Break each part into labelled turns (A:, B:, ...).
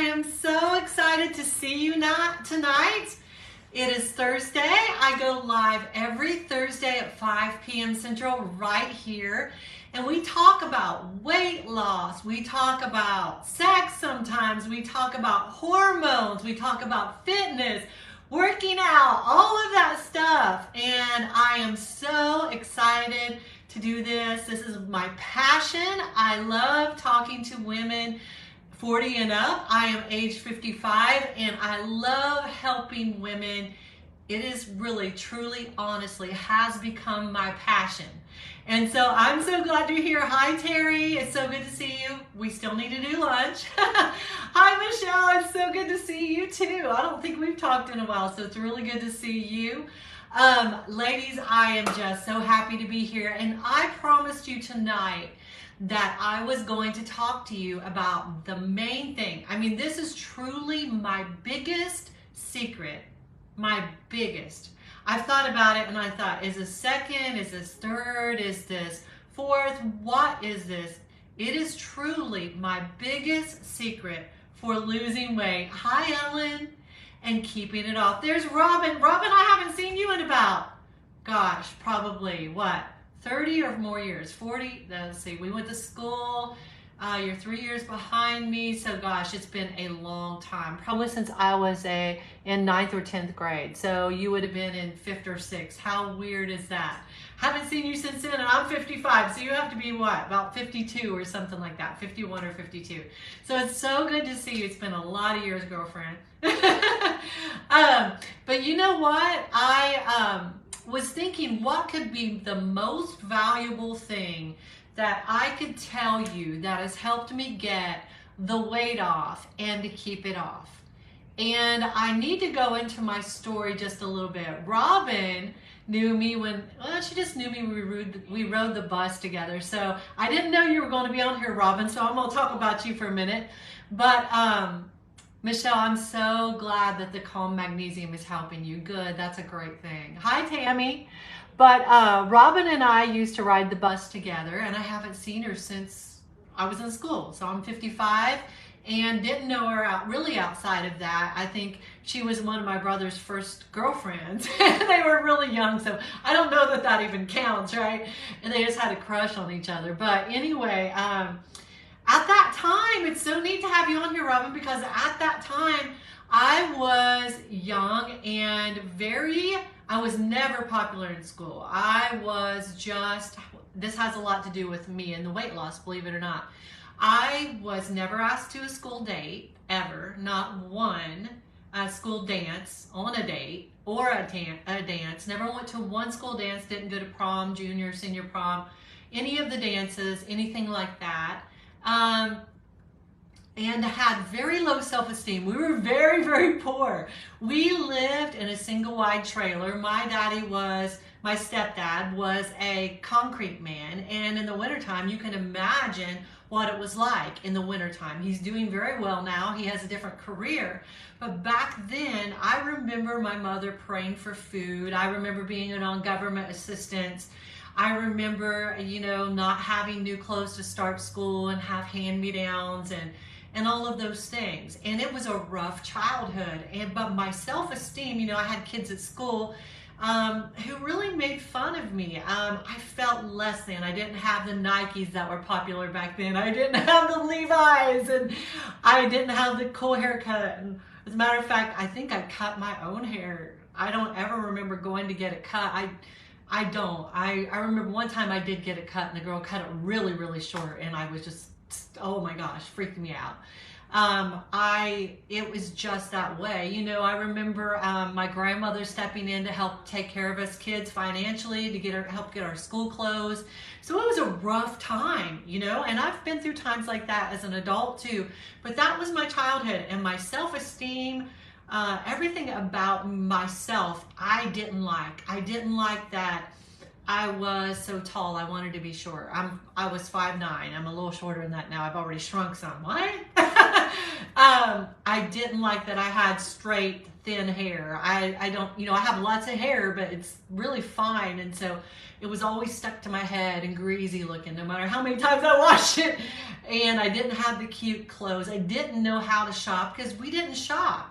A: am so excited to see you tonight. It is Thursday. I go live every Thursday at 5 p.m. Central right here. And we talk about weight loss. We talk about sex sometimes. We talk about hormones. We talk about fitness, working out, all of that stuff. And I am so excited to do this. This is my passion. I love talking to women 40 and up. I am age 55 and I love helping women. It is really, truly, honestly has become my passion. And so I'm so glad you're here. Hi, Terry. It's so good to see you. We still need to do lunch. Hi, Michelle. It's so good to see you too. I don't think we've talked in a while, so it's really good to see you. Ladies, I am just so happy to be here. And I promised you tonight that I was going to talk to you about the main thing. I mean, this is truly my biggest secret, my biggest. I've thought about it and I thought, is this second? Is this third? Is this fourth? What is this? It is truly my biggest secret for losing weight. Hi, Ellen. And keeping it off. There's Robin. Robin, I haven't seen you in about, gosh, probably what? 30 or more years, 40, let's see, we went to school, you're 3 years behind me, so gosh, it's been a long time, probably since I was in 9th or 10th grade, so you would have been in 5th or 6th. How weird is that? Haven't seen you since then, and I'm 55, so you have to be what, about 52 or something like that, 51 or 52. So it's so good to see you. It's been a lot of years, girlfriend. But you know what, I was thinking what could be the most valuable thing that I could tell you that has helped me get the weight off and to keep it off. And I need to go into my story just a little bit. Robin knew me when, well, she just knew me when we rode the bus together. So I didn't know you were going to be on here, Robin, so I'm going to talk about you for a minute. But Michelle, I'm so glad that the Calm Magnesium is helping you. Good, that's a great thing. Hi, Tammy. But Robin and I used to ride the bus together, and I haven't seen her since I was in school. So I'm 55 and didn't know her really outside of that. I think she was one of my brother's first girlfriends. They were really young, so I don't know that that even counts, right? And they just had a crush on each other. But anyway, at that time, it's so neat to have you on here, Robin, because at that time, I was young and I was never popular in school. I was just, this has a lot to do with me and the weight loss, believe it or not. I was never asked to a school date, ever, not one school dance on a date or a dance. Never went to one school dance, didn't go to prom, junior, senior prom, any of the dances, anything like that. And had very low self-esteem. We were very, very poor. We lived in a single wide trailer. My stepdad was a concrete man, and in the wintertime, you can imagine what it was like in the wintertime. He's doing very well now. He has a different career. But back then, I remember my mother praying for food. I remember being on government assistance. I remember, you know, not having new clothes to start school and have hand-me-downs and all of those things. And it was a rough childhood. But my self-esteem, you know, I had kids at school who really made fun of me. I felt less than. I didn't have the Nikes that were popular back then. I didn't have the Levi's, and I didn't have the cool haircut. And as a matter of fact, I think I cut my own hair. I don't ever remember going to get it cut. I don't. I remember one time I did get it cut, and the girl cut it really, really short, and I was just, oh my gosh, freaked me out. It was just that way. You know, I remember my grandmother stepping in to help take care of us kids financially, to help get our school clothes. So it was a rough time, you know, and I've been through times like that as an adult too. But that was my childhood, and my self-esteem, everything about myself, I didn't like. I didn't like that I was so tall. I wanted to be short. I was 5'9". I'm a little shorter than that now. I've already shrunk some. What? I didn't like that I had straight, thin hair. I don't, I have lots of hair, but it's really fine. And so it was always stuck to my head and greasy looking, no matter how many times I washed it. And I didn't have the cute clothes. I didn't know how to shop because we didn't shop.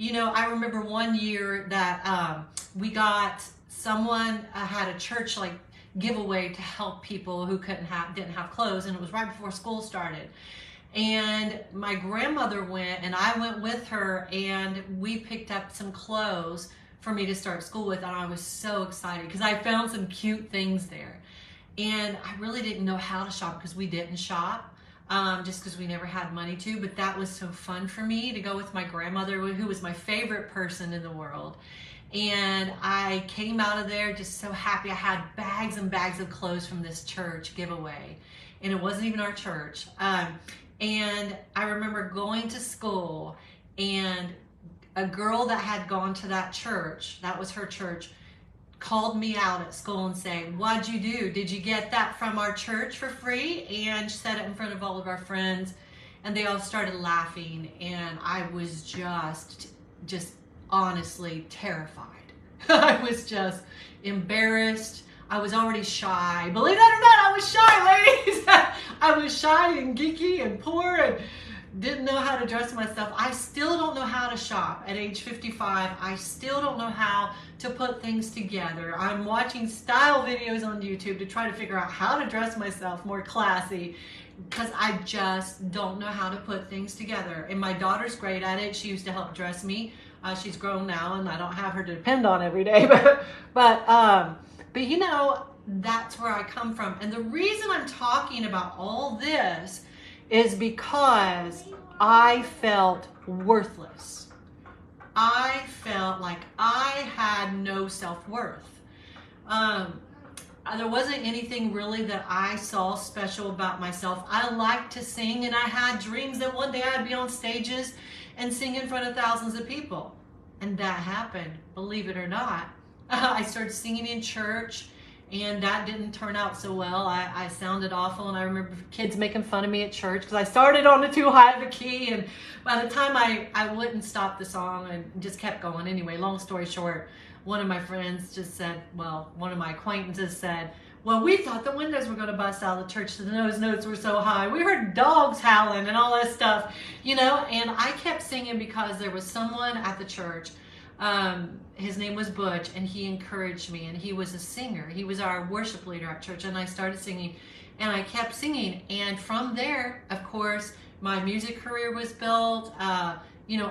A: I remember one year that we got someone had a church like giveaway to help people who didn't have clothes, and it was right before school started. And my grandmother went, and I went with her, and we picked up some clothes for me to start school with, and I was so excited because I found some cute things there. And I really didn't know how to shop because we didn't shop, just because we never had money to, but that was so fun for me to go with my grandmother, who was my favorite person in the world. And I came out of there just so happy. I had bags and bags of clothes from this church giveaway, and it wasn't even our church. And I remember going to school, and a girl that had gone to that church, that was her church, called me out at school and saying, "What'd you do? Did you get that from our church for free?" And she said it in front of all of our friends, and they all started laughing, and I was just honestly terrified. I was just embarrassed. I was already shy. Believe that or not, I was shy, ladies. I was shy and geeky and poor and didn't know how to dress myself. I still don't know how to shop at age 55. I still don't know how to put things together. I'm watching style videos on YouTube to try to figure out how to dress myself more classy because I just don't know how to put things together. And my daughter's great at it. She used to help dress me. She's grown now, and I don't have her to depend on every day. But that's where I come from. And the reason I'm talking about all this is because I felt worthless. I felt like I had no self-worth. There wasn't anything really that I saw special about myself. I liked to sing, and I had dreams that one day I'd be on stages and sing in front of thousands of people. And that happened, believe it or not. I started singing in church, and that didn't turn out so well. I sounded awful, and I remember kids making fun of me at church because I started on too high of a key, and by the time I wouldn't stop the song and just kept going. Anyway, long story short, one of my friends just said, one of my acquaintances said, "Well, we thought the windows were going to bust out of the church, so those notes were so high. We heard dogs howling and all that stuff, And I kept singing because there was someone at the church. His name was Butch, and he encouraged me, and he was a singer. He was our worship leader at church, and I started singing, and I kept singing. And from there, of course, my music career was built,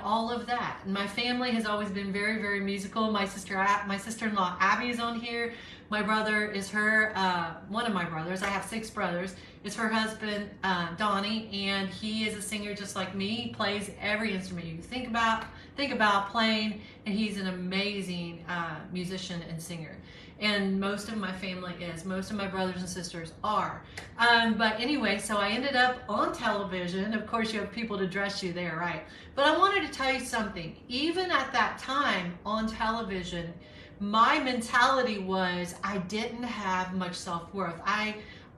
A: all of that. And my family has always been very, very musical. My sister-in-law, Abby, is on here. My brother is one of my brothers. I have 6 brothers. It's her husband, Donnie, and he is a singer just like me. He plays every instrument you think about playing, and he's an amazing musician and singer. And most of my family is. Most of my brothers and sisters are. But anyway, so I ended up on television. Of course, you have people to dress you there, right? But I wanted to tell you something. Even at that time on television, my mentality was I didn't have much self-worth.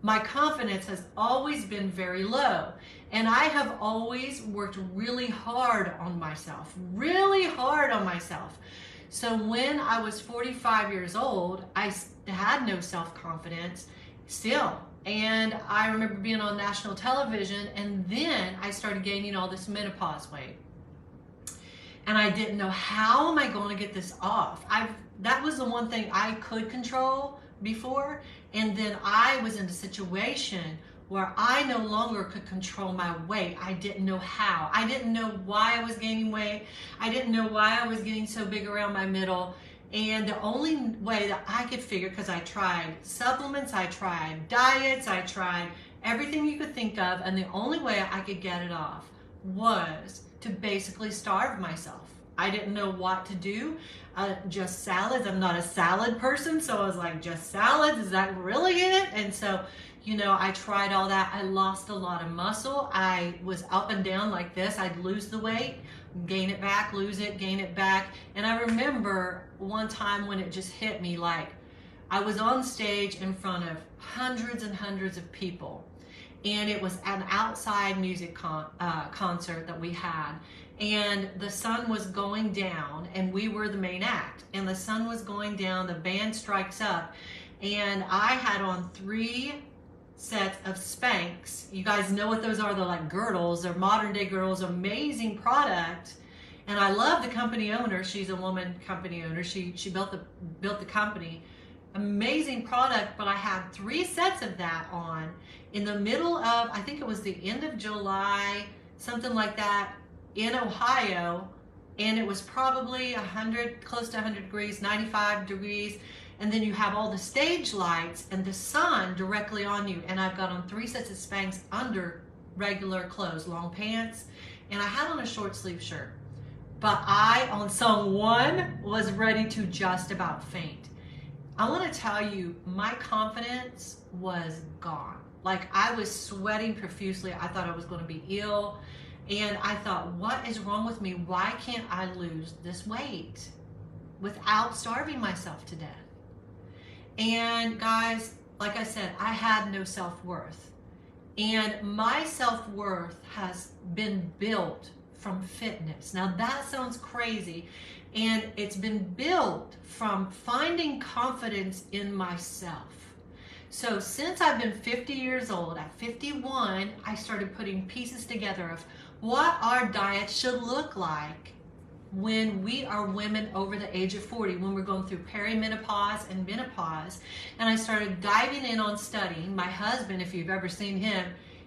A: My confidence has always been very low. And I have always worked really hard on myself. So when I was 45 years old, I had no self-confidence still. And I remember being on national television, and then I started gaining all this menopause weight. And I didn't know, how am I going to get this off? That was the one thing I could control before. And then I was in a situation where I no longer could control my weight. I didn't know how. I didn't know why I was gaining weight. I didn't know why I was getting so big around my middle. And the only way that I could figure, because I tried supplements, I tried diets, I tried everything you could think of, and the only way I could get it off was to basically starve myself. I didn't know what to do. Just salads. I'm not a salad person, so I was like, just salads? Is that really it? And so, I tried all that. I lost a lot of muscle. I was up and down like this. I'd lose the weight, gain it back, lose it, gain it back. And I remember one time when it just hit me, like I was on stage in front of hundreds and hundreds of people. and it was an outside music concert that we had, and the sun was going down, and we were the main act, and the sun was going down, the band strikes up, and I had on 3 sets of Spanx. You guys know what those are. They're like girdles. They're modern day girdles. Amazing product. And I love the company owner. She's a woman company owner. She built the company. Amazing product, but I had 3 sets of that on in the middle of, I think it was the end of July, something like that, in Ohio, and it was probably 100, close to 100 degrees, 95 degrees, and then you have all the stage lights and the sun directly on you, and I've got on 3 sets of Spanx under regular clothes, long pants, and I had on a short sleeve shirt. But I, on song 1, was ready to just about faint. I want to tell you, my confidence was gone. Like, I was sweating profusely. I thought I was going to be ill. And I thought, what is wrong with me? Why can't I lose this weight without starving myself to death? And guys, like I said, I had no self-worth. And my self-worth has been built from fitness. Now that sounds crazy. And it's been built from finding confidence in myself. So since I've been 50 years old, at 51, I started putting pieces together of what our diet should look like when we are women over the age of 40, when we're going through perimenopause and menopause. And I started diving in on studying. My husband, if you've ever seen him,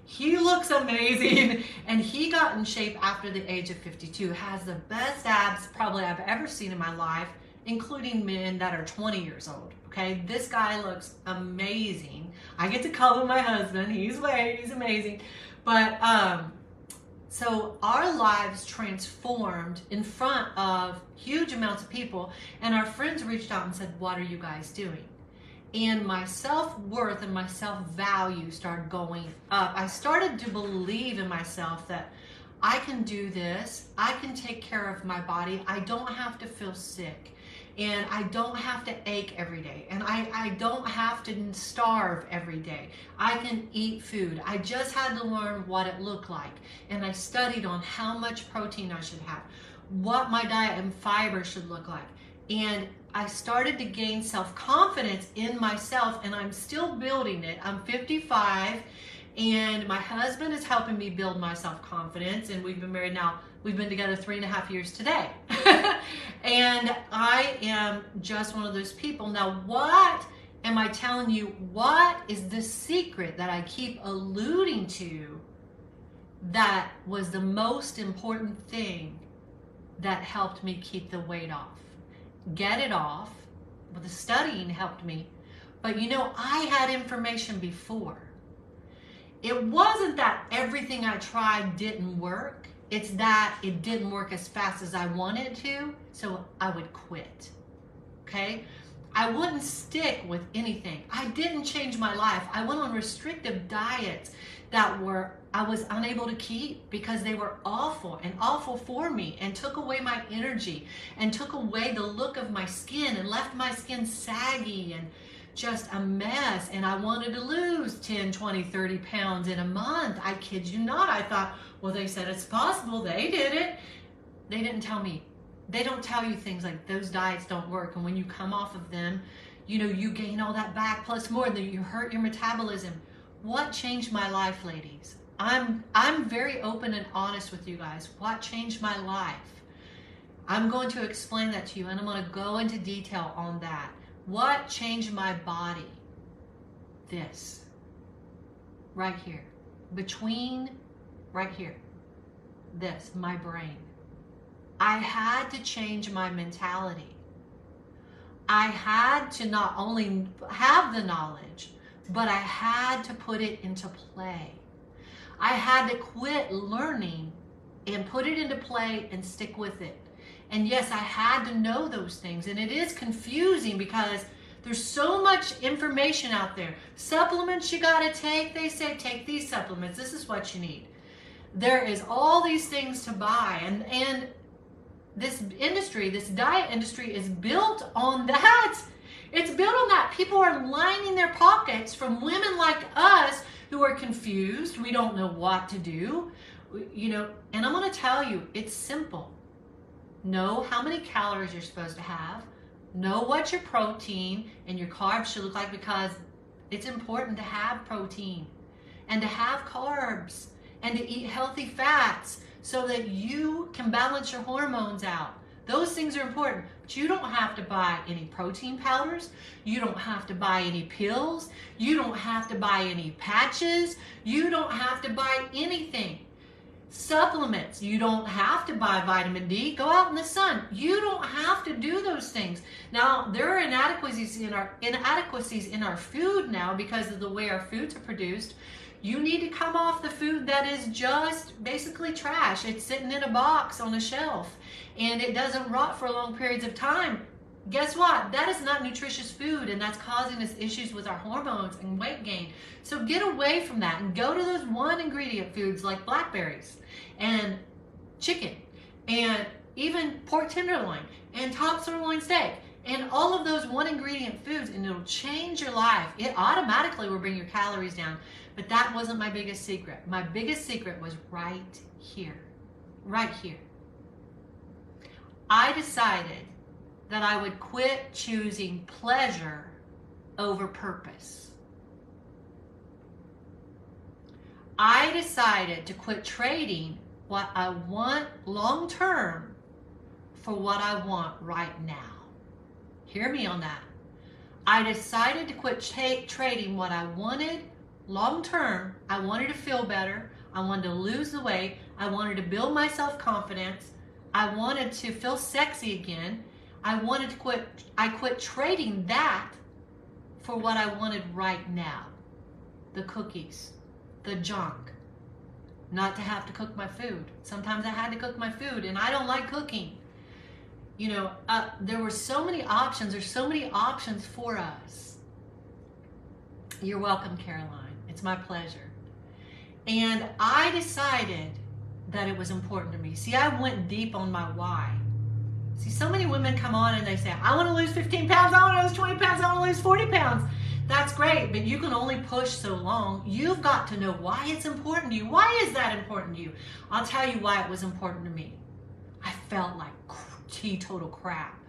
A: he looks amazing, and he got in shape after the age of 52, has the best abs probably I've ever seen in my life, including men that are 20 years old. Okay, this guy looks amazing. I get to call him my husband. He's amazing. But so our lives transformed in front of huge amounts of people, and our friends reached out and said, what are you guys doing? And my self-worth and my self-value started going up. I started to believe in myself that I can do this. I can take care of my body. I don't have to feel sick. And I don't have to ache every day. And I don't have to starve every day. I can eat food. I just had to learn what it looked like. And I studied on how much protein I should have, what my diet and fiber should look like. And I started to gain self-confidence in myself, and I'm still building it. I'm 55, and my husband is helping me build my self-confidence, and we've been married now. We've been together 3.5 years today. And I am just one of those people. Now, what am I telling you? What is the secret that I keep alluding to that was the most important thing that helped me keep the weight off? Get it off. Well, the studying helped me. But you know, I had information before. It wasn't that everything I tried didn't work. It's that it didn't work as fast as I wanted to, so I would quit. Okay? I wouldn't stick with anything. I didn't change my life. I went on restrictive diets that I was unable to keep because they were awful and awful for me, and took away my energy and took away the look of my skin and left my skin saggy and just a mess. And I wanted to lose 10, 20, 30 pounds in a month. I kid you not. I thought, well, they said it's possible. They did it. They didn't tell me. They don't tell you things like those diets don't work. And when you come off of them, you know, you gain all that back plus more, and then you hurt your metabolism. What changed my life, ladies? I'm very open and honest with you guys. What changed my life? I'm going to explain that to you, and I'm going to go into detail on that. What changed my body? This. Right here. Right here. This, my brain. I had to change my mentality. I had to not only have the knowledge, but I had to put it into play. I had to quit learning and put it into play and stick with it. And yes, I had to know those things. And it is confusing because there's so much information out there. Supplements you got to take. They say take these supplements. This is what you need. There is all these things to buy. And this industry, this diet industry is built on that. It's built on that. People are lining their pockets from women like us who are confused. We don't know what to do, and I'm going to tell you, it's simple. Know how many calories you're supposed to have. Know what your protein and your carbs should look like, because it's important to have protein and to have carbs and to eat healthy fats so that you can balance your hormones out. Those things are important, but you don't have to buy any protein powders. You don't have to buy any pills. You don't have to buy any patches. You don't have to buy anything. Supplements, you don't have to buy vitamin D. Go out in the sun. You don't have to do those things. Now, there are inadequacies in our food now because of the way our foods are produced. You need to come off the food that is just basically trash. It's sitting in a box on a shelf and it doesn't rot for long periods of time. Guess what? That is not nutritious food, and that's causing us issues with our hormones and weight gain. So get away from that and go to those one ingredient foods like blackberries and chicken and even pork tenderloin and top sirloin steak and all of those one ingredient foods, and it'll change your life. It automatically will bring your calories down. But that wasn't my biggest secret. My biggest secret was right here. Right here. I decided that I would quit choosing pleasure over purpose. I decided to quit trading what I want long term for what I want right now. Hear me on that. I decided to quit trading what I wanted long term. I wanted to feel better. I wanted to lose the weight. I wanted to build my self-confidence. I wanted to feel sexy again. I quit trading that for what I wanted right now. The cookies, the junk, not to have to cook my food. Sometimes I had to cook my food and I don't like cooking. There were so many options. There's so many options for us. You're welcome, Caroline. It's my pleasure. And I decided that it was important to me. See, I went deep on my why. See, so many women come on and they say, I want to lose 15 pounds, I want to lose 20 pounds, I want to lose 40 pounds. That's great, but you can only push so long. You've got to know why it's important to you. Why is that important to you? I'll tell you why it was important to me. I felt like teetotal crap.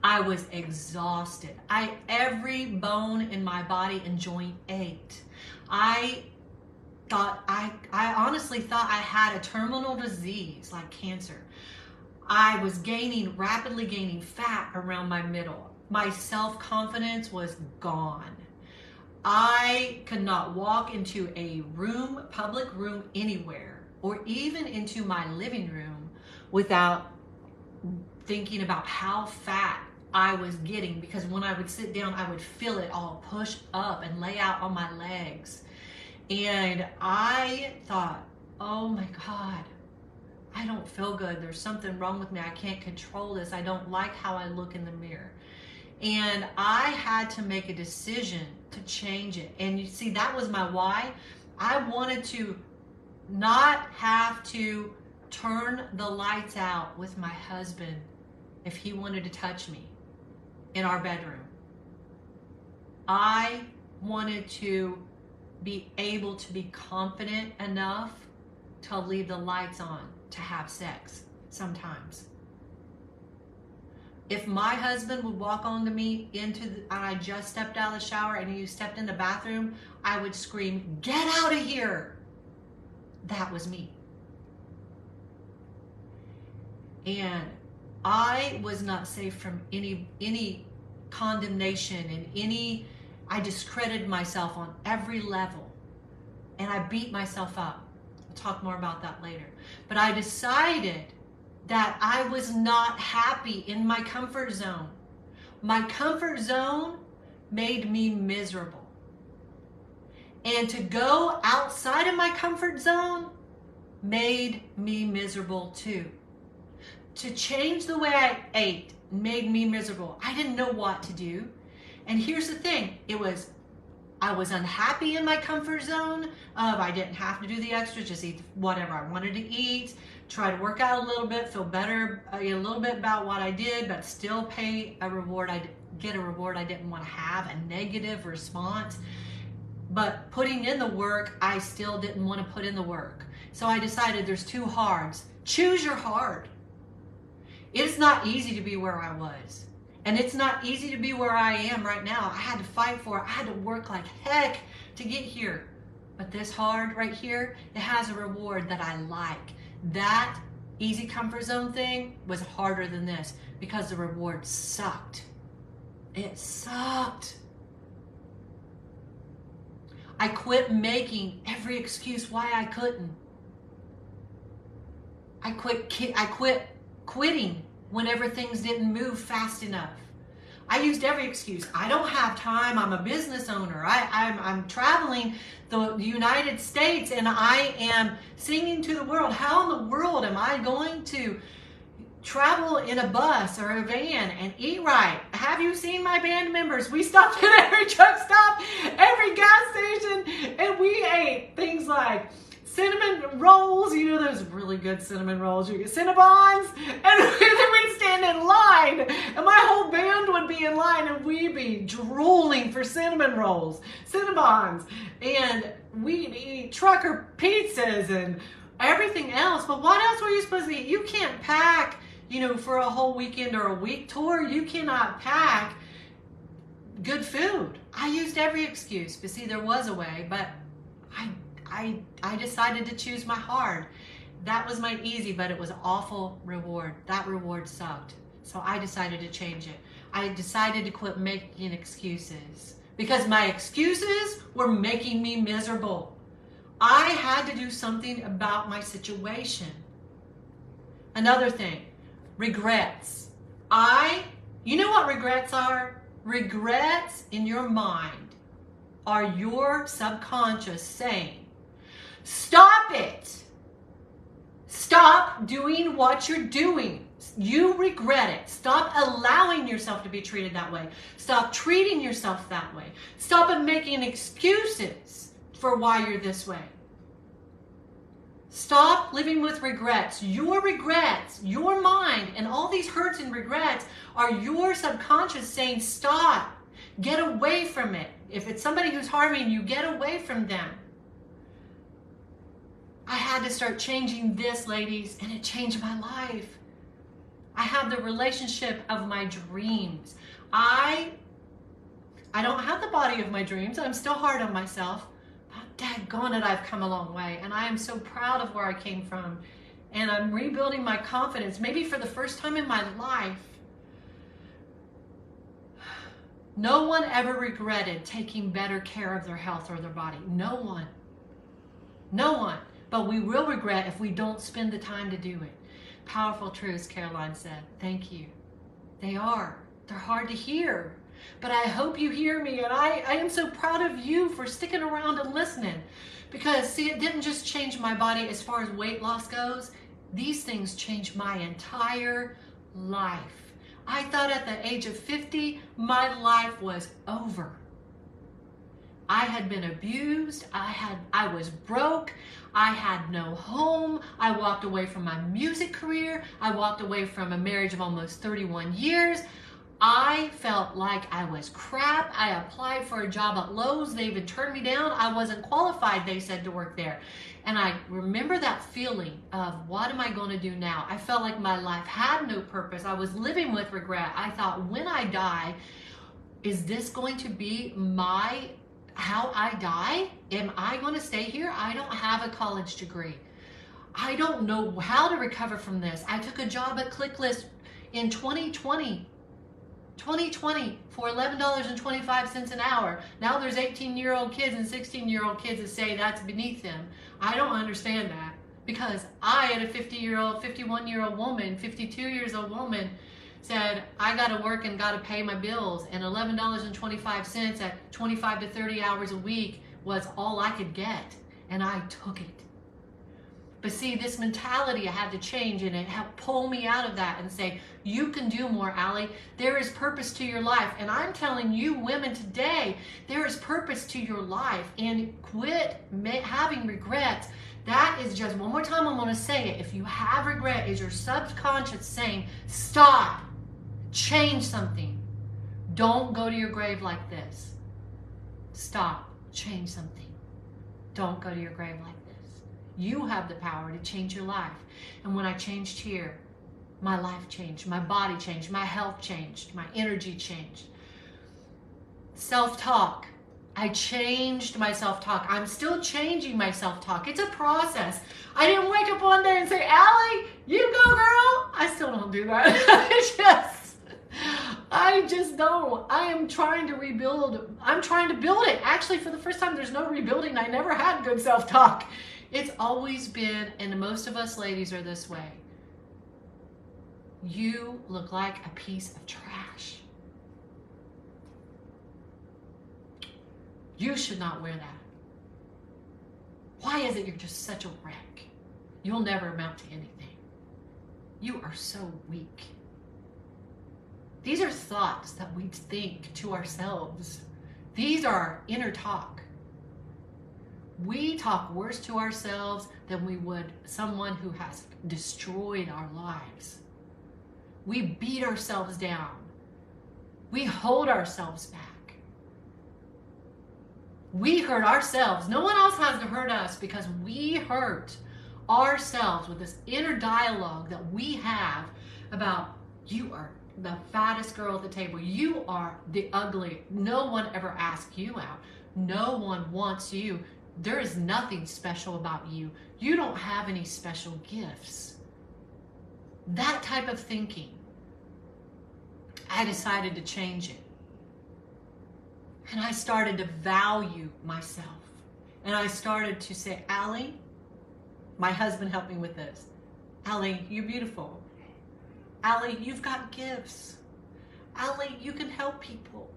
A: I was exhausted. Every bone in my body and joint ached. I honestly thought I had a terminal disease like cancer. I was rapidly gaining fat around my middle. My self-confidence was gone. I could not walk into a public room anywhere, or even into my living room without thinking about how fat I was getting, because when I would sit down, I would feel it all push up and lay out on my legs. And I thought, oh my God, I don't feel good. There's something wrong with me. I can't control this. I don't like how I look in the mirror. And I had to make a decision to change it. And you see, that was my why. I wanted to not have to turn the lights out with my husband if he wanted to touch me in our bedroom. I wanted to be able to be confident enough to leave the lights on to have sex sometimes. If my husband would walk onto me and I just stepped out of the shower and he stepped in the bathroom, I would scream, "Get out of here!" That was me. And I was not safe from any condemnation and I discredited myself on every level. And I beat myself up. We'll talk more about that later. But I decided that I was not happy in my comfort zone. My comfort zone made me miserable. And to go outside of my comfort zone made me miserable too. To change the way I ate made me miserable. I didn't know what to do. And here's the thing, I was unhappy in my comfort zone of I didn't have to do the extra, just eat whatever I wanted to eat, try to work out a little bit, feel better a little bit about what I did, but still get a reward I didn't want to have, a negative response. But putting in the work, I still didn't want to put in the work. So I decided there's two hards. Choose your hard. It's not easy to be where I was. And it's not easy to be where I am right now. I had to fight for it. I had to work like heck to get here. But this hard right here, it has a reward that I like. That easy comfort zone thing was harder than this because the reward sucked. It sucked. I quit making every excuse why I couldn't. I quit quitting whenever things didn't move fast enough. I used every excuse. I don't have time. I'm a business owner. I'm traveling the United States and I am singing to the world. How in the world am I going to travel in a bus or a van and eat right? Have you seen my band members? We stopped at every truck stop, every gas station, and we ate things like cinnamon rolls, you know those really good cinnamon rolls, you get Cinnabons, and then we'd stand in line, and my whole band would be in line, and we'd be drooling for cinnamon rolls, Cinnabons, and we'd eat trucker pizzas and everything else. But what else were you supposed to eat? You can't pack, you know, for a whole weekend or a week tour. You cannot pack good food. I used every excuse, but see, there was a way, but I decided to choose my hard. That was my easy, but it was an awful reward. That reward sucked. So I decided to change it. I decided to quit making excuses because my excuses were making me miserable. I had to do something about my situation. Another thing, regrets. You know what regrets are? Regrets in your mind are your subconscious saying, stop it. Stop doing what you're doing. You regret it. Stop allowing yourself to be treated that way. Stop treating yourself that way. Stop making excuses for why you're this way. Stop living with regrets. Your regrets, your mind, and all these hurts and regrets are your subconscious saying, stop. Get away from it. If it's somebody who's harming you, get away from them. I had to start changing this, ladies, and it changed my life. I have the relationship of my dreams. I don't have the body of my dreams. I'm still hard on myself. But daggone it, I've come a long way. And I am so proud of where I came from. And I'm rebuilding my confidence, maybe for the first time in my life. No one ever regretted taking better care of their health or their body. No one. No one. But we will regret if we don't spend the time to do it. Powerful truths, Caroline said. Thank you. They are. They're hard to hear. But I hope you hear me, and I am so proud of you for sticking around and listening. Because, see, it didn't just change my body as far as weight loss goes. These things changed my entire life. I thought at the age of 50, my life was over. I had been abused. I was broke. I had no home. I walked away from my music career. I walked away from a marriage of almost 31 years. I felt like I was crap. I applied for a job at Lowe's. They even turned me down. I wasn't qualified, they said, to work there. And I remember that feeling of, what am I going to do now? I felt like my life had no purpose. I was living with regret. I thought, when I die, is this going to be how I die? Am I going to stay here? I don't have a college degree. I don't know how to recover from this. I took a job at ClickList in 2020 for $11.25 an hour. Now there's 18-year-old kids and 16-year-old kids that say that's beneath them. I don't understand that, because I, at a 50-year-old, 51-year-old woman, 52 years old woman, said, I got to work and got to pay my bills, and $11.25 at 25 to 30 hours a week was all I could get, and I took it. But see, this mentality I had to change, and it helped pull me out of that and say, you can do more, Allie. There is purpose to your life. And I'm telling you women today, there is purpose to your life, and quit having regrets. That is just, one more time I'm going to say it. If you have regret, is your subconscious saying, stop, change something. Don't go to your grave like this. Stop. change something. Don't go to your grave like this. You have the power to change your life. And when I changed here, my life changed, my body changed, my health changed, my energy changed. Self-talk. I changed my self-talk. I'm still changing my self-talk. It's a process. I didn't wake up one day and say, Allie, you go, girl. I still don't do that. I just don't. I am trying to rebuild. I'm trying to build it. Actually, for the first time, there's no rebuilding. I never had good self-talk. It's always been, and most of us ladies are this way. You look like a piece of trash. You should not wear that. Why is it you're just such a wreck? You'll never amount to anything. You are so weak. These are thoughts that we think to ourselves. These are our inner talk. We talk worse to ourselves than we would someone who has destroyed our lives. We beat ourselves down. We hold ourselves back. We hurt ourselves. No one else has to hurt us because we hurt ourselves with this inner dialogue that we have about you are the fattest girl at the table. You are the ugly. No one ever asks you out. No one wants you. There is nothing special about you. You don't have any special gifts. That type of thinking. I decided to change it. And I started to value myself. And I started to say, Allie, my husband helped me with this. Allie, you're beautiful. Allie, you've got gifts. Allie, you can help people.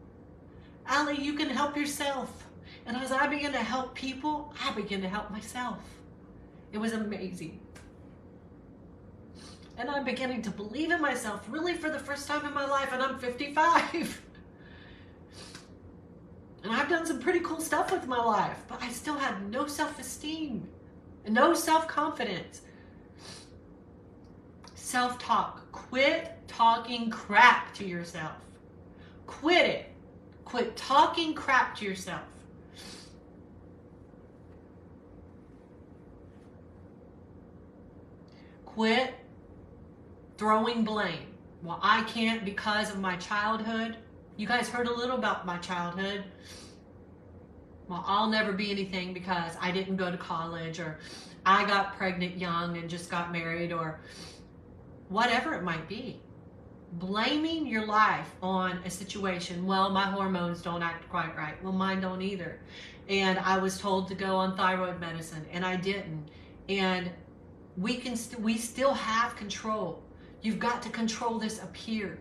A: Allie, you can help yourself. And as I began to help people, I began to help myself. It was amazing. And I'm beginning to believe in myself really for the first time in my life, and I'm 55. And I've done some pretty cool stuff with my life, but I still had no self-esteem and no self-confidence. Self-talk. Quit talking crap to yourself. Quit it. Quit talking crap to yourself. Quit throwing blame. Well, I can't because of my childhood. You guys heard a little about my childhood. Well, I'll never be anything because I didn't go to college, or I got pregnant young and just got married, or whatever it might be. Blaming your life on a situation. Well, my hormones don't act quite right. Well, mine don't either. And I was told to go on thyroid medicine, and I didn't. And we still have control. You've got to control this up here.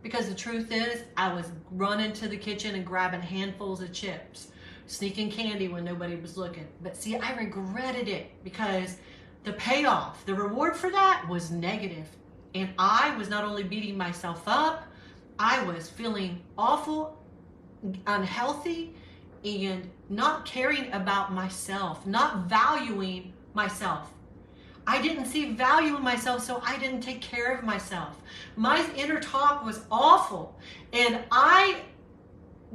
A: Because the truth is, I was running to the kitchen and grabbing handfuls of chips, sneaking candy when nobody was looking. But see, I regretted it because the payoff, the reward for that was negative. And I was not only beating myself up, I was feeling awful, unhealthy, and not caring about myself, not valuing myself. I didn't see value in myself, so I didn't take care of myself. My inner talk was awful, and I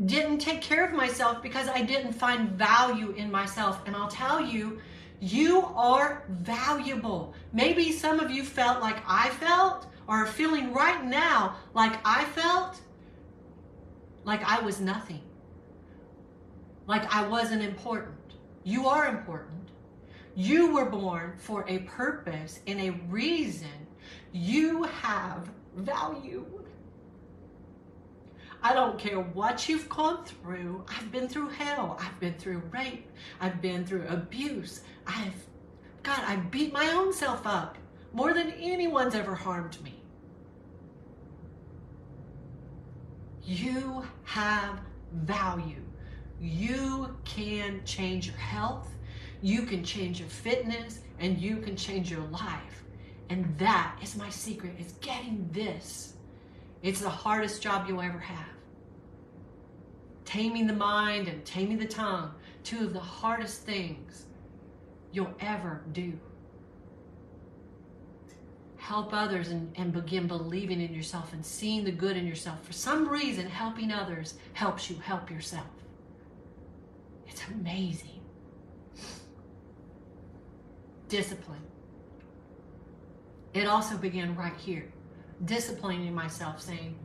A: didn't take care of myself because I didn't find value in myself. And I'll tell you, you are valuable. Maybe some of you felt like I felt, or are feeling right now like I felt, like I was nothing, like I wasn't important. You are important. You were born for a purpose and a reason. You have value. I don't care what you've gone through. I've been through hell. I've been through rape. I've been through abuse. I beat my own self up more than anyone's ever harmed me. You have value. You can change your health. You can change your fitness, and you can change your life. And that is my secret, is getting this. It's the hardest job you'll ever have. Taming the mind and taming the tongue, two of the hardest things you'll ever do. Help others and begin believing in yourself and seeing the good in yourself. For some reason, helping others helps you help yourself. It's amazing. Discipline. It also began right here. Disciplining myself, saying,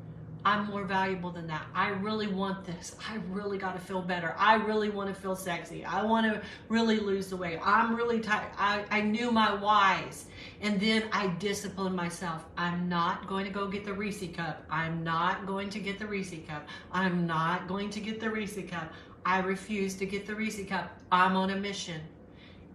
A: I'm more valuable than that. I really want this. I really got to feel better. I really want to feel sexy. I want to really lose the weight. I'm really tired. I knew my whys. And then I disciplined myself. I'm not going to go get the Reese cup. I'm not going to get the Reese cup. I'm not going to get the Reese cup. I refuse to get the Reese cup. I'm on a mission.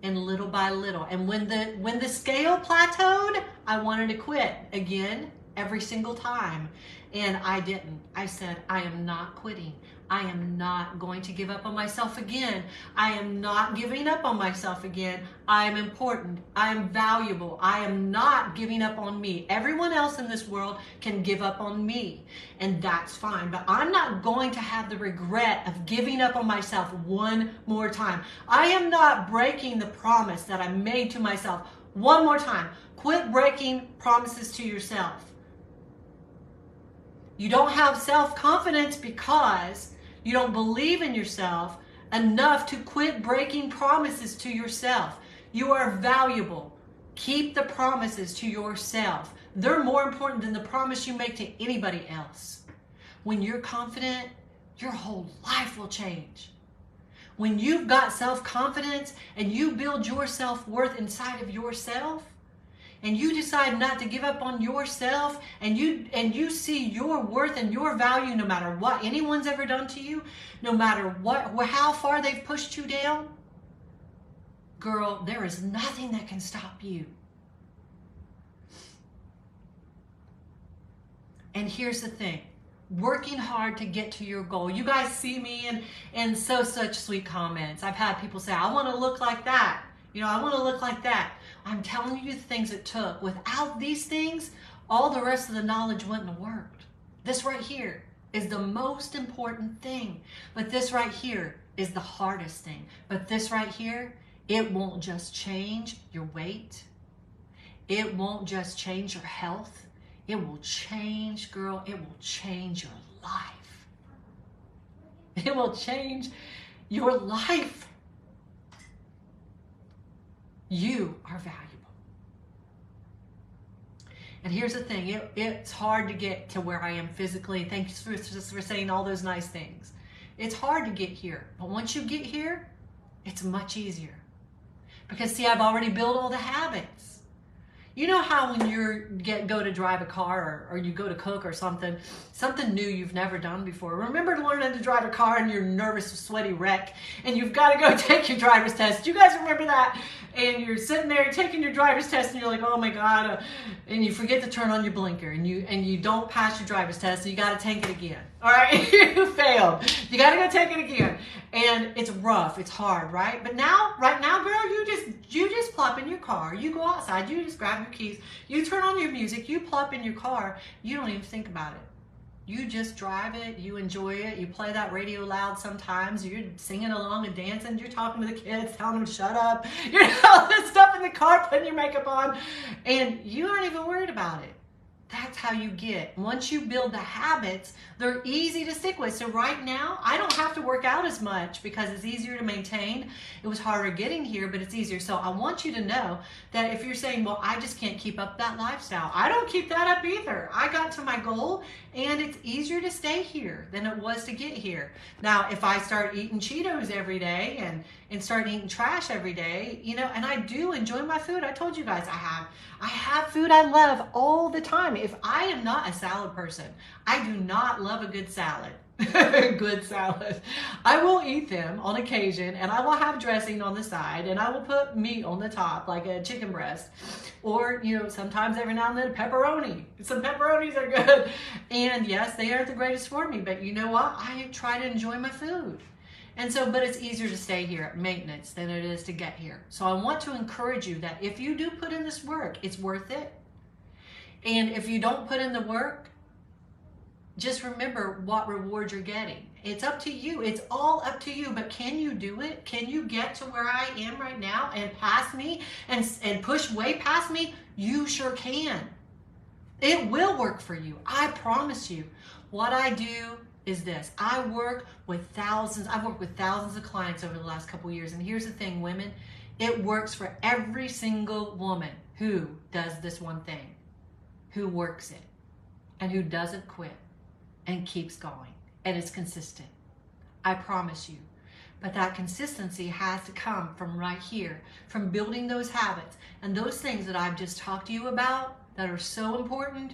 A: And little by little. And when the scale plateaued, I wanted to quit again every single time. And I didn't. I said, I am not quitting. I am not going to give up on myself again. I am not giving up on myself again. I am important. I am valuable. I am not giving up on me. Everyone else in this world can give up on me, and that's fine. But I'm not going to have the regret of giving up on myself one more time. I am not breaking the promise that I made to myself one more time. Quit breaking promises to yourself. You don't have self-confidence because you don't believe in yourself enough to quit breaking promises to yourself. You are valuable. Keep the promises to yourself. They're more important than the promise you make to anybody else. When you're confident, your whole life will change. When you've got self-confidence and you build your self-worth inside of yourself, and you decide not to give up on yourself, and you see your worth and your value no matter what anyone's ever done to you, no matter how far they've pushed you down, girl, there is nothing that can stop you. And here's the thing, working hard to get to your goal. You guys see me and such sweet comments. I've had people say, I want to look like that. You know, I want to look like that. I'm telling you the things it took. Without these things, all the rest of the knowledge wouldn't have worked. This right here is the most important thing. But this right here is the hardest thing. But this right here, it won't just change your weight. It won't just change your health. It will change, girl, it will change your life. It will change your life. You are valuable. And here's the thing, it's hard to get to where I am physically. Thank you for saying all those nice things. It's hard to get here, but once you get here, it's much easier. Because see, I've already built all the habits. You know how when you go to drive a car or you go to cook or something new you've never done before. Remember learning to drive a car and you're nervous, sweaty wreck, and you've got to go take your driver's test. Do you guys remember that? And you're sitting there taking your driver's test and you're like, oh my God, and you forget to turn on your blinker and you don't pass your driver's test, so you got to take it again. All right, you failed. You got to go take it again. And it's rough, it's hard, right? But now, right now, girl, you just plop in your car. You go outside, you just grab your keys, you turn on your music, you plop in your car, you don't even think about it. You just drive it, you enjoy it, you play that radio loud sometimes, you're singing along and dancing, you're talking to the kids, telling them to shut up, you're doing all this stuff in the car, putting your makeup on, and you aren't even worried about it. That's how you get. Once you build the habits, they're easy to stick with. So right now, I don't have to work out as much because it's easier to maintain. It was harder getting here, but it's easier. So I want you to know that if you're saying, well, I just can't keep up that lifestyle, I don't keep that up either. I got to my goal, and it's easier to stay here than it was to get here. Now, if I start eating Cheetos every day and start eating trash every day, you know, and I do enjoy my food. I told you guys I have food I love all the time. If I am not a salad person, I do not love a good salad. Good salad. I will eat them on occasion, and I will have dressing on the side, and I will put meat on the top, like a chicken breast, or, you know, sometimes every now and then pepperoni. Some pepperonis are good. And yes, they aren't the greatest for me, but you know what? I try to enjoy my food. And so, but it's easier to stay here at maintenance than it is to get here. So I want to encourage you that if you do put in this work, it's worth it. And if you don't put in the work, just remember what reward you're getting. It's up to you. It's all up to you. But can you do it? Can you get to where I am right now and pass me and push way past me? You sure can. It will work for you. I promise you. What I do is this. I've worked with thousands of clients over the last couple years. And here's the thing, women, it works for every single woman who does this one thing, who works it and who doesn't quit and keeps going and is consistent. I promise you. But that consistency has to come from right here, from building those habits. And those things that I've just talked to you about that are so important,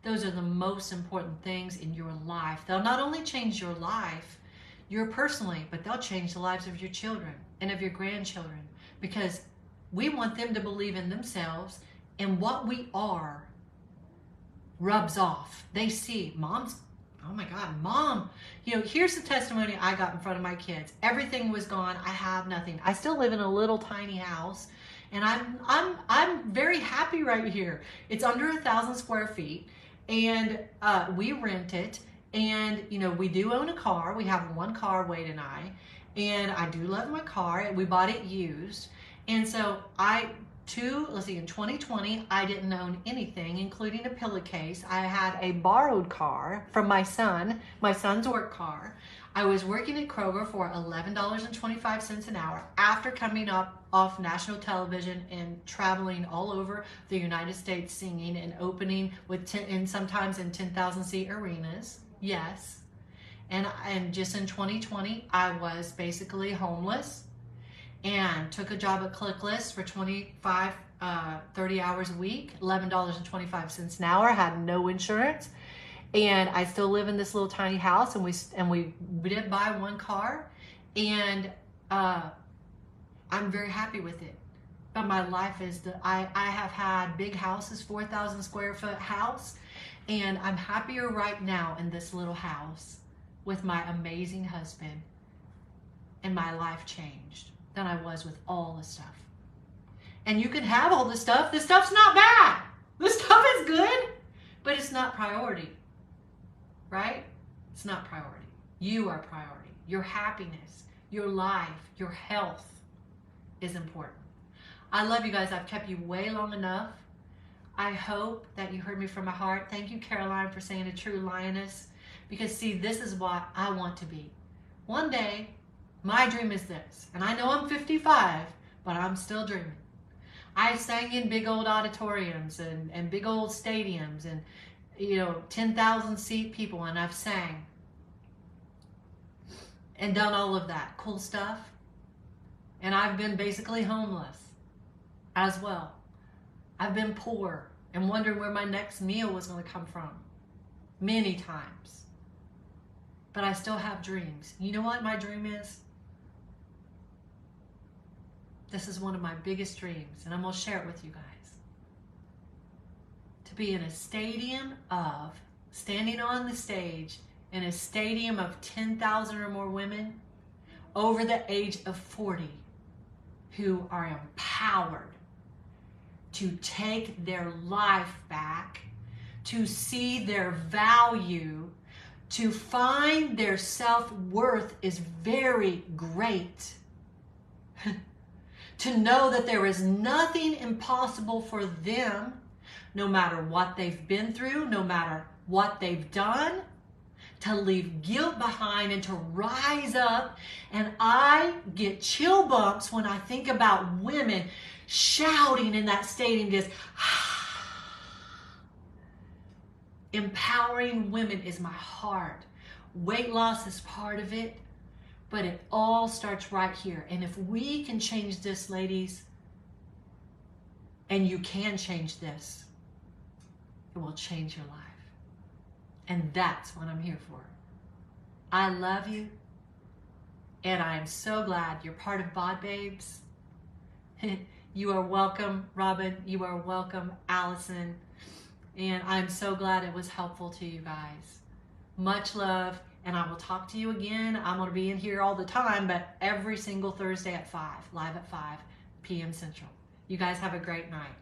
A: those are the most important things in your life. They'll not only change your life, your personally, but they'll change the lives of your children and of your grandchildren, because we want them to believe in themselves, and what we are rubs off. They see mom's, oh my God, mom, you know, here's the testimony I got in front of my kids. Everything was gone. I have nothing. I still live in a little tiny house, and I'm very happy right here. It's under 1,000 square feet, and we rent it. And you know, we do own a car. We have one car, Wade and I do love my car. We bought it used, and so in 2020, I didn't own anything, including a pillowcase. I had a borrowed car from my son's work car. I was working at Kroger for $11.25 an hour after coming up off national television and traveling all over the United States singing and opening and sometimes in 10,000 seat arenas. Yes. And just in 2020, I was basically homeless and took a job at ClickList for 30 hours a week, $11.25 an hour, had no insurance. And I still live in this little tiny house, and we did buy one car, and I'm very happy with it. But my life is I have had big houses, 4,000 square foot house, and I'm happier right now in this little house with my amazing husband, and my life changed than I was with all the stuff. And you can have all the stuff. The stuff's not bad. The stuff is good, but it's not priority, right? It's not priority. You are priority. Your happiness, your life, your health is important. I love you guys. I've kept you way long enough. I hope that you heard me from my heart. Thank you, Caroline, for saying a true lioness. Because see, this is what I want to be. One day, my dream is this. And I know I'm 55, but I'm still dreaming. I sang in big old auditoriums and big old stadiums and, you know, 10,000 seat people, and I've sang and done all of that cool stuff. And I've been basically homeless as well. I've been poor and wondering where my next meal was going to come from many times. But I still have dreams. You know what my dream is? This is one of my biggest dreams, and I'm going to share it with you guys. To be in a stadium standing on the stage in a stadium of 10,000 or more women over the age of 40 who are empowered to take their life back, to see their value, to find their self-worth is very great. To know that there is nothing impossible for them, no matter what they've been through, no matter what they've done, to leave guilt behind and to rise up. And I get chill bumps when I think about women shouting in that stadium, just empowering women is my heart. Weight loss is part of it. But it all starts right here. And if we can change this, ladies, and you can change this, it will change your life. And that's what I'm here for. I love you. And I am so glad you're part of BODBABES. You are welcome, Robin. You are welcome, Allison. And I'm so glad it was helpful to you guys. Much love. And I will talk to you again. I'm going to be in here all the time, but every single Thursday at 5, live at 5 p.m. Central. You guys have a great night.